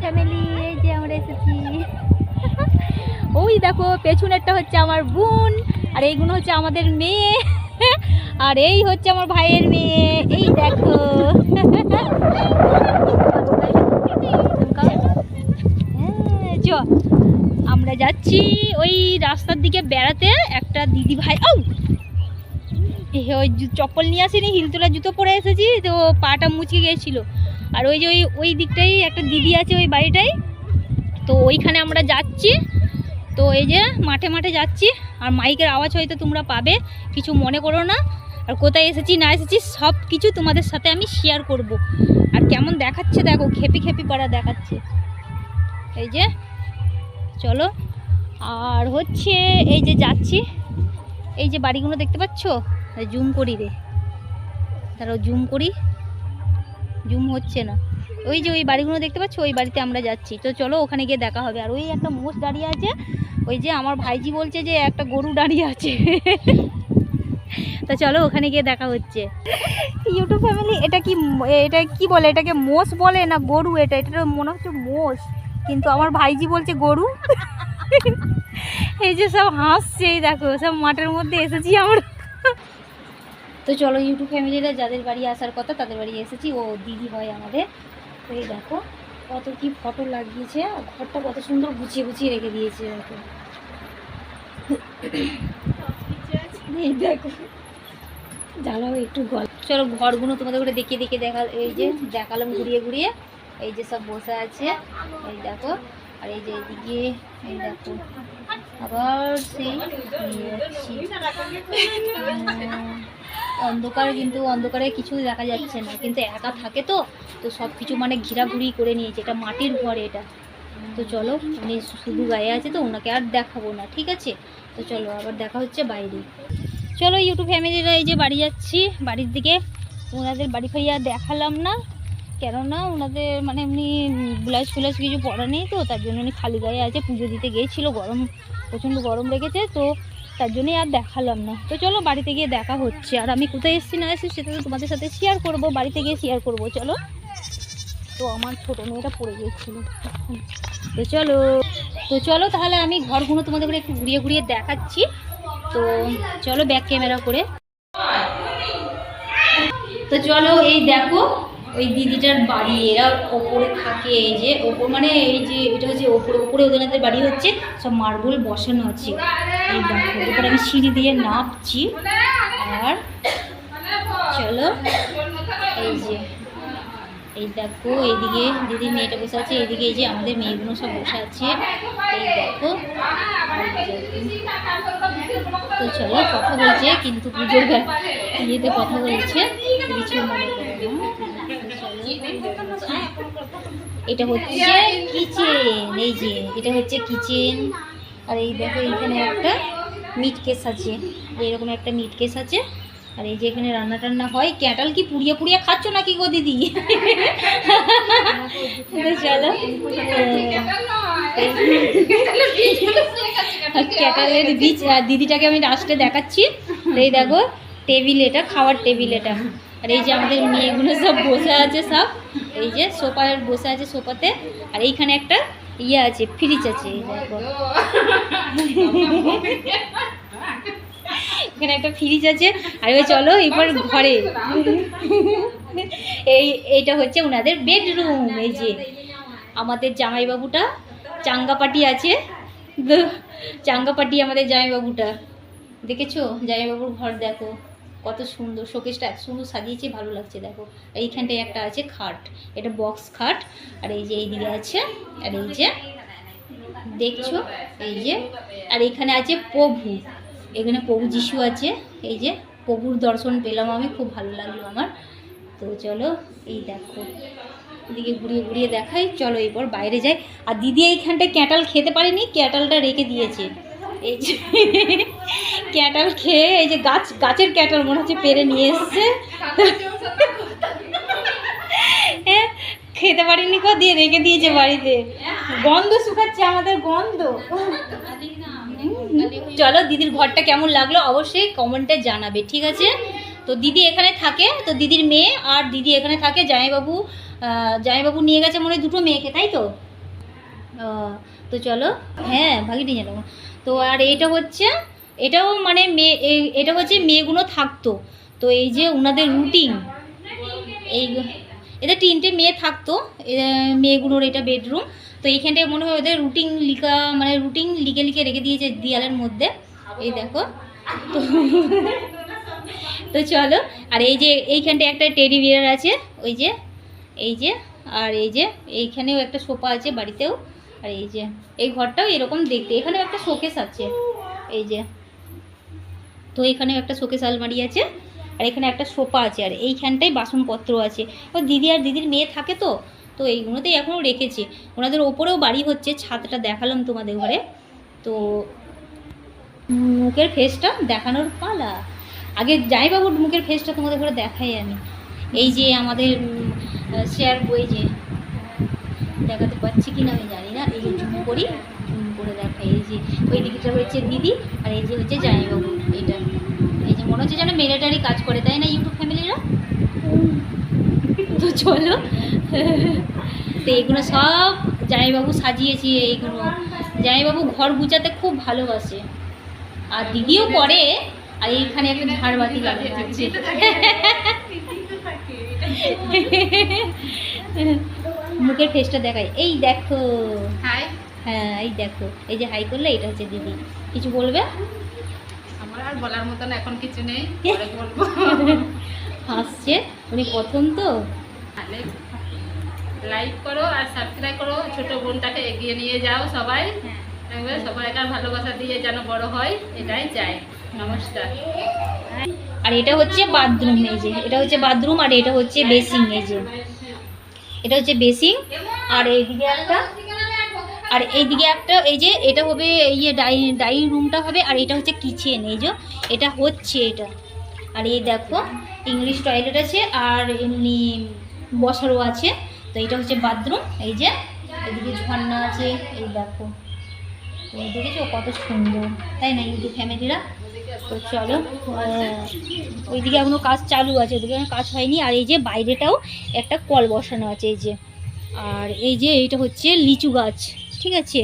Family, এই যে আমরা এসেছি। ওই দেখো পেছনেরটা হচ্ছে আমার বোন, আর এইগুলো হচ্ছে আমাদের মেয়ে, আর এই হচ্ছে আমার ভাইয়ের মেয়ে। এই দেখো আমরা যাচ্ছি ওই রাস্তার দিকে বেড়াতে। একটা দিদি ভাই ওই চপ্পল নিয়ে আসিনি, হিলতোলা জুতো পরে এসেছি তো, পাটা মুচকে গিয়েছিল। আর ওই যে ওই দিকটাই একটা দিদি আছে ওই বাড়িটাই, তো ওইখানে আমরা যাচ্ছি। তো এই যে মাঠে মাঠে যাচ্ছি, আর মাইকের আওয়াজ হয়তো তোমরা পাবে, কিছু মনে করো না। আর কোথায় এসেছি না এসেছি সব কিছু তোমাদের সাথে আমি শেয়ার করব। আর কেমন দেখাচ্ছে দেখো, খেপি খেপি পাড়া দেখাচ্ছে। এই যে চলো, আর হচ্ছে এই যে যাচ্ছি, এই যে বাড়িগুলো দেখতে পাচ্ছ, জুম করি রে, তারও জুম করি, জুম হচ্ছে না। ওই যে ওই বাড়িগুলো দেখতে পাচ্ছ, ওই বাড়িতে আমরা যাচ্ছি। তো চলো ওখানে গিয়ে দেখা হবে। আর ওই একটা মোষ দাঁড়িয়ে আছে, ওই যে আমার ভাইজি বলছে যে একটা গরু দাঁড়িয়ে আছে। তো চলো ওখানে গিয়ে দেখা হচ্ছে। ইউটিউব ফ্যামিলি, এটা কি বলে, এটাকে মোষ বলে না গরু? এটা মনে হচ্ছে মোষ, কিন্তু আমার ভাইজি বলছে গরু। এই যে সব হাসছে, দেখো সব মাঠের মধ্যে এসেছি আমরা। তো চলো ইউটিউব ফ্যামিলিরা যাদের বাড়ি আসার কথা তাদের বাড়ি এসেছি, ও দিদি হয় আমাদের। তো এই দেখো কত কি ফটো লাগিয়েছে, আর ঘরটা কত সুন্দর গুছিয়ে গুছিয়ে রেখে দিয়েছে দেখো। এই দেখো জ্বালাও একটু চলো ঘরগুলো তোমাদের করে দেখিয়ে এই যে দেখালাম ঘুরিয়ে ঘুরিয়ে। এই যে সব বসে আছে, এই দেখো। আর এই যে এইদিকে এই দেখো আবার সেই অন্ধকার, কিন্তু অন্ধকারে কিছু দেখা যাচ্ছে না, কিন্তু একা থাকে তো সব কিছু মানে ঘোরাঘুরি করে নিয়েছে। এটা মাটির ঘর এটা। তো চলো, উনি শুধু গায়ে আছে তো ওনাকে আর দেখাবো না, ঠিক আছে? তো চলো আবার দেখা হচ্ছে বাইরে। চলো ইউটিউব ফ্যামিলিরা, এই যে বাড়ি যাচ্ছি, বাড়ির দিকে। ওনাদের বাড়ি ফাড়ি আর দেখালাম না, কেননা ওনাদের মানে এমনি ব্লাউজ ফ্লাউজ কিছু পরা নেই, তো তার জন্য উনি খালি গায়ে আছে। পুজো দিতে গিয়েছিল, গরম প্রচণ্ড গরম লেগেছে, তো তার জন্যই আর দেখালাম না। তো চলো বাড়িতে গিয়ে দেখা হচ্ছে। আর আমি কোথায় এসেছি না এসেছি সেটা তো তোমাদের সাথে শেয়ার করব, বাড়িতে গিয়ে শেয়ার করব। চলো। তো আমার ছোটো মেয়েটা পড়ে গিয়েছিল, তো চলো তাহলে আমি ঘরগুলো তোমাদের করে একটু ঘুরিয়ে ঘুরিয়ে দেখাচ্ছি। তো চলো ব্যাক ক্যামেরা করে। তো চলো এই দেখো ওই দিদিটার বাড়ি, এরা ওপরে থাকে। এই যে ওপর মানে এই যে এটা হচ্ছে ওপরে ওদের বাড়ি হচ্ছে, সব মার্বেল বসানো আছে। এই দেখো এবার আমি সিঁড়ি দিয়ে নামছি। আর চলো এই দেখো এইদিকে দিদির মেয়েটা বসে আছে, এইদিকে এই যে আমাদের মেয়েগুলো সব বসে আছে। এই দেখো তো চলো কথা বলছে, কিন্তু পুজোর ইয়েতে কথা বলছে, কিছু মনে করো না। এটা হচ্ছে কিচেন, এই যে এটা হচ্ছে কিচেন। আর এই দেখো এইখানে একটা মিট কেস আছে, এরকম একটা মিট কেস আছে। আর এই যে এখানে রান্না টান্না হয়। ক্যাটাল কি পুড়িয়ে পুড়িয়ে খাচ্ছ নাকি গো দিদি? চলো ক্যাটালের বীজ দিদিটাকে আমি লাস্টে দেখাচ্ছি। এই দেখো টেবিল, এটা খাওয়ার টেবিল এটা। আর এই যে আমাদের মেয়েগুলো সব বসে আছে, সব এই যে সোফায় বসে আছে, সোফাতে। আর এইখানে একটা ইয়ে আছে, ফ্রিজ আছে। এই দেখো এখানে একটা ফ্রিজ আছে। আর ওই চলো এবার ঘরে। এইটা হচ্ছে ওনাদের বেডরুম। এই যে আমাদের জামাইবাবুটা চাঙ্গাপাটি আছে, চাঙ্গাপাটি আমাদের জামাইবাবুটা। দেখেছো জামাইবাবুর ঘর? দেখো কত সুন্দর, শোকেসটা এত সুন্দর সাজিয়েছে, ভালো লাগছে। দেখো এইখানটায় একটা আছে খাট, এটা বক্স খাট। আর এই যে এইদিকে আছে, আর এই যে দেখছো এই যে, আর এখানে আছে প্রভু, এখানে প্রভু যিশু আছে। এই যে প্রভুর দর্শন পেলাম আমি, খুব ভালো লাগলো আমার। তো চলো এই দেখো এদিকে ঘুরিয়ে ঘুরিয়ে দেখাই। চলো এরপর বাইরে যাই। আর দিদি এইখানটায় ক্যাটাল খেতে পারেনি, ক্যাটালটা রেখে দিয়েছে। এই যে ক্যাটাল খেয়ে, এই যে গাছের ক্যাটাল মনে হচ্ছে পেরে নিয়ে এসছে, খেতে পারিনি কো, দিয়ে রেখে দিয়েছে বাড়িতে। গন্ধ শুকাচ্ছে আমাদের, গন্ধ। চলো দিদির ঘরটা কেমন লাগলো অবশ্যই কমেন্টে জানাবে, ঠিক আছে? তো তো দিদি এখানে থাকে, তো দিদির মেয়ে আর দিদি এখানে থাকে। জামাইবাবু নিয়ে গেছে মনে হয় দুটো মেয়েকে, তাই তো? তো চলো, হ্যাঁ ভাগিয়ে নিয়ে যাবো। তো আর এটাও মানে এটা হচ্ছে মেয়েগুলো থাকতো। তো এই যে ওনাদের রুটিন, এই এদের 3টে মেয়ে থাকতো, মেয়েগুলোর এটা বেডরুম। তো এইখানটায় মনে হয় ওদের রুটিন লিখে লিখে রেখে দিয়েছে দেয়ালের মধ্যে, এই দেখো। তো তো চলো, আর এই যে এইখানটায় একটা টেডি বিয়ার আছে, এই যে আর এই যে এইখানেও একটা সোফা আছে বাড়িতেও। আর এই যে এই ঘরটাও এরকম দেখতে, এখানেও একটা শোকেস আছে, এই যে। তো এখানেও একটা শোকেস আলমারি আছে, আর এখানে একটা সোফা আছে, আর এইখানটায় বাসনপত্র আছে। ও দিদি আর দিদির মেয়ে থাকে, তো তো এইগুলোতেই এখনও রেখেছে। ওনাদের ওপরেও বাড়ি হচ্ছে, ছাদটা দেখালাম তোমাদের ঘরে। তো মুখের ফেসটা দেখানোর পালা। আগে জামাইবাবুর মুখের ফেসটা তোমাদের ঘরে দেখাই আমি। এই যে আমাদের শেয়ার বই, যে দেখাতে পাচ্ছি কিনা আমি জানি না, এই যে জুম করে দেখাই। এই যে ওই দিকটা হচ্ছে দিদি, আর এই যে হচ্ছে জামাইবাবু। এটা এই যে মনে হচ্ছে যেন মিলিটারি কাজ করে, তাই না ইউটিউব ফ্যামিলিরা? তো চলো, তো এইগুলো সব জামাইবাবু সাজিয়েছি। এইগুলো জামাইবাবু ঘর গুছাতে খুব ভালোবাসে, আর দিদিও করে। আর এইখানে একটা ঝাড়বাতি লাগানো আছে। মুখের ফেসটা দেখাই, এই দেখো। হাই। হ্যাঁ এই দেখো, এই যে হাই করলে এটা হচ্ছে দিদি। কিছু বলবে? আমার আর বলার মতন এখন কিছু নেই, পরে বলবো। হাসছে উনি, প্রথম তো। লাইক করো আর সাবস্ক্রাইব করো, ছোট বোনটাকে এগিয়ে নিয়ে যাও সবাই। সবাইকার ভালোবাসা দিয়ে যেন বড় হয়, এটাই চাই। নমস্কার। আর এটা হচ্ছে বাথরুম, এই যে এটা হচ্ছে বাথরুম, আর এটা হচ্ছে বেসিং। এই যে এটা হচ্ছে বেসিং, আর এইদিকে একটা, আর এইদিকে একটা, এই যে এটা হবে ইয়ে ডাইনিং রুমটা হবে। আর এটা হচ্ছে কিচেন, এই যে এটা হচ্ছে এটা। আর এই দেখো ইংলিশ টয়লেট আছে, আর এমনি বসারও আছে। তো এটা হচ্ছে বাথরুম। এই যে এদিকে ঝর্ণা আছে, এই দেখো। তো দেখেছো কত সুন্দর, তাই না ইউটিউব ফ্যামিলিরা? তো চলো, ওইদিকে এখনো কাজ চালু আছে, ওদিকে কাজ হয়নি। আর এই যে বাইরেটাও একটা কল বসানো আছে, এই যে। আর এই যে এইটা হচ্ছে লিচু গাছ, ঠিক আছে,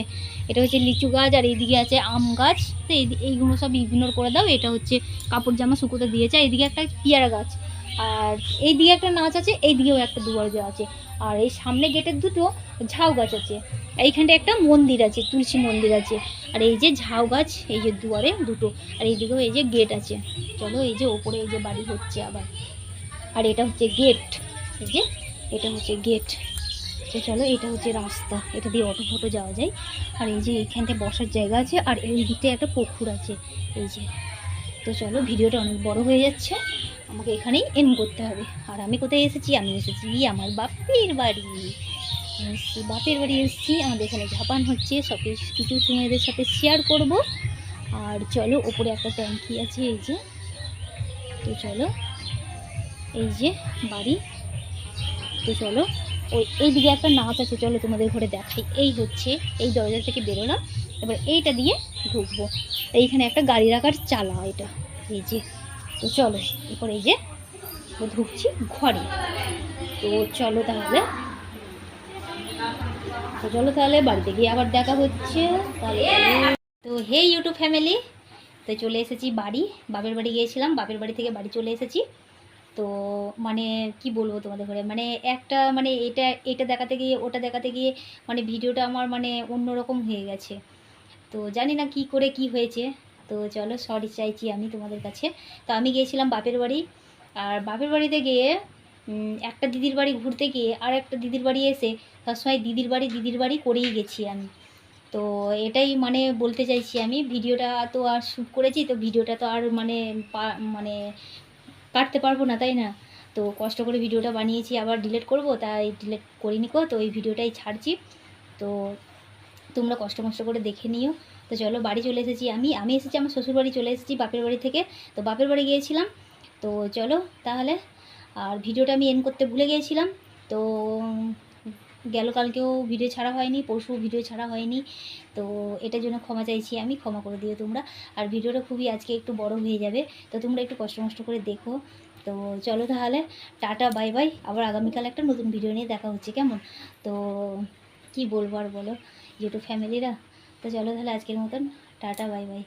এটা হচ্ছে লিচু গাছ। আর এইদিকে আছে আম গাছ। তো এইগুলো সব ইগনোর করে দাও, এটা হচ্ছে কাপড় জামা শুকোতে দিয়েছে। এইদিকে একটা পেয়ারা গাছ, আর এইদিকে একটা নাচ আছে, এইদিকেও একটা দুয়ারে আছে। আর এই সামনে গেটের দুটো ঝাউ গাছ আছে। এইখানটা একটা মন্দির আছে, তুলসী মন্দির আছে। আর এই যে ঝাউ গাছ, এই যে দুয়ারে দুটো। আর এইদিকেও এই যে গেট আছে। চলো, এই যে ওপরে এই যে বাড়ি হচ্ছে আবার। আর এটা হচ্ছে গেট, এই যে এটা হচ্ছে গেট। তো চলো, এটা হচ্ছে রাস্তা, এটা দিয়ে অটো ফটো যাওয়া যায়। আর এই যে এইখানটায় বসার জায়গা আছে, আর এই দিকটায় একটা পুকুর আছে, এই যে। তো চলো, ভিডিওটা অনেক বড় হয়ে যাচ্ছে, আমাকে এখানেই এন্ড করতে হবে। আর আমি কোথায় এসেছি? আমি এসেছি আমার বাপের বাড়ি। বাপের বাড়ি এসেছি, আমাদের এখানে ঝাপান হচ্ছে, সব কিছু তোমাদের সাথে শেয়ার করব। আর চলো, ওপরে একটা ট্যাঙ্কি আছে, এই যে। তো চলো, এই যে বাড়ি। তো চলো, এইদিকে একটা নাচ আছে, চলো তোমাদের ঘরে দেখাই। এই হচ্ছে এই দরজা থেকে বেরোলাম, এবার এইটা দিয়ে ঢুকবো। এইখানে একটা গাড়ি রাখার চালা, এটা, এই যে। তো চলো, এরপর এই যে ঢুকছি ঘরে। তো চলো তাহলে বাড়িতে গিয়ে আবার দেখা হচ্ছে তাহলে। তো হে ইউটিউব ফ্যামিলি, তো চলে এসেছি বাড়ি। বাপের বাড়ি গিয়েছিলাম, বাপের বাড়ি থেকে বাড়ি চলে এসেছি। তো মানে কি বলবো তোমাদের ঘরে, মানে একটা মানে এটা দেখাতে গিয়ে ওটা দেখাতে গিয়ে মানে ভিডিওটা আমার মানে অন্যরকম হয়ে গেছে। তো জানি না কি করে কি হয়েছে। তো চলো, সরি চাইছি আমি তোমাদের কাছে। তো আমি গিয়েছিলাম বাপের বাড়ি, আর বাপের বাড়িতে গিয়ে একটা দিদির বাড়ি ঘুরতে গিয়ে আর একটা দিদির বাড়ি এসে সবসময় দিদির বাড়ি করেই গেছি আমি। তো এটাই মানে বলতে চাইছি আমি। ভিডিওটা তো আর শ্যুট করেছি, তো ভিডিওটা তো আর মানে কাটতে পারবো না, তাই না? তো কষ্ট করে ভিডিওটা বানিয়েছি, আবার ডিলিট করব, তাই ডিলিট করিনি কো। তো এই ভিডিওটাই ছাড়ছি, তো তোমরা কষ্ট করে দেখে নিও। তো চলো, বাড়ি চলে এসেছি আমি এসেছি আমার শ্বশুর বাড়ি, চলে এসেছি বাপের বাড়ি থেকে। তো বাপের বাড়ি গিয়েছিলাম। তো চলো তাহলে, আর ভিডিওটা আমি এন্ড করতে ভুলে গিয়েছিলাম। তো গেল কালকেও ভিডিও ছাড়া হয়নি, পরশু ভিডিও ছাড়া হয়নি। তো এটার জন্য ক্ষমা চাইছি আমি, ক্ষমা করে দিও তোমরা। আর ভিডিওটা খুবই আজকে একটু বড় হয়ে যাবে, তো তোমরা একটু কষ্ট করে দেখো। তো চলো তাহলে, টাটা বাই বাই, আবার আগামীকাল একটা নতুন ভিডিও নিয়ে দেখা হচ্ছে, কেমন? তো কি বলবো আর বলো ইউটিউব ফ্যামিলিরা, তো চলো তাহলে আজকের মতন টাটা বাই বাই।